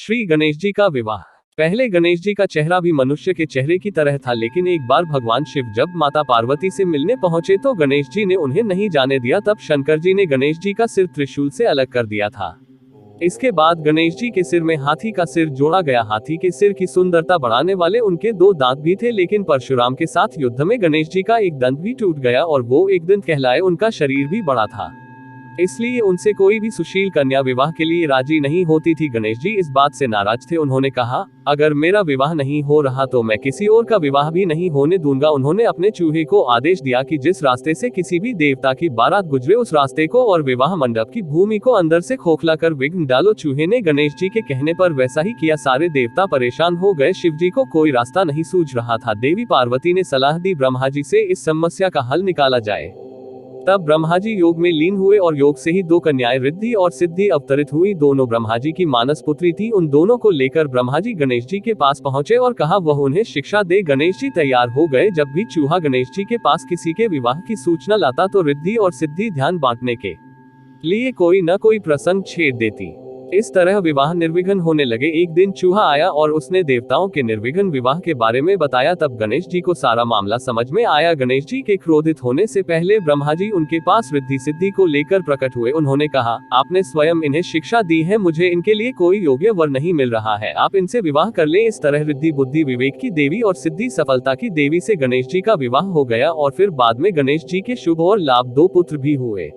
श्री गणेश जी का विवाह। पहले गणेश जी का चेहरा भी मनुष्य के चेहरे की तरह था, लेकिन एक बार भगवान शिव जब माता पार्वती से मिलने पहुंचे तो गणेश जी ने उन्हें नहीं जाने दिया। तब शंकर जी ने गणेश जी का सिर त्रिशूल से अलग कर दिया था। इसके बाद गणेश जी के सिर में हाथी का सिर जोड़ा गया। हाथी के सिर की सुंदरता बढ़ाने वाले उनके 2 दांत भी थे, लेकिन परशुराम के साथ युद्ध में गणेश जी का एक दंत भी टूट गया और वो एक दंत कहलाए उनका शरीर भी बड़ा था। इसलिए उनसे कोई भी सुशील कन्या विवाह के लिए राजी नहीं होती थी। गणेश जी इस बात से नाराज थे। उन्होंने कहा, अगर मेरा विवाह नहीं हो रहा तो मैं किसी और का विवाह भी नहीं होने दूंगा। उन्होंने अपने चूहे को आदेश दिया कि जिस रास्ते से किसी भी देवता की बारात गुजरे उस रास्ते को और विवाह मंडप की भूमि को अंदर से खोखला कर विघ्न डालो। चूहे ने गणेश जी के कहने पर वैसा ही किया। सारे देवता परेशान हो गए। शिव जी को कोई रास्ता नहीं सूझ रहा था। देवी पार्वती ने सलाह दी ब्रह्मा जी से इस समस्या का हल निकाला जाए। तब ब्रह्मा जी योग में लीन हुए और योग से ही 2 कन्याएं रिद्धि और सिद्धि अवतरित हुई। दोनों ब्रह्मा जी की मानस पुत्री थी। उन दोनों को लेकर ब्रह्मा जी गणेश जी के पास पहुंचे और कहा वह उन्हें शिक्षा दे। गणेश जी तैयार हो गए। जब भी चूहा गणेश जी के पास किसी के विवाह की सूचना लाता तो रिद्धि और सिद्धि ध्यान बांटने के लिए कोई न कोई प्रसंग छेड़ देती। इस तरह विवाह निर्विघ्न होने लगे। एक दिन चूहा आया और उसने देवताओं के निर्विघ्न विवाह के बारे में बताया। तब गणेश जी को सारा मामला समझ में आया। गणेश जी के क्रोधित होने से पहले ब्रह्मा जी उनके पास रिद्धि सिद्धि को लेकर प्रकट हुए। उन्होंने कहा, आपने स्वयं इन्हें शिक्षा दी है, मुझे इनके लिए कोई योग्य वर नहीं मिल रहा है, आप इनसे विवाह कर लें। इस तरह रिद्धि बुद्धि विवेक की देवी और सिद्धि सफलता की देवी से गणेश जी का विवाह हो गया और फिर बाद में गणेश जी के शुभ और लाभ 2 पुत्र भी हुए।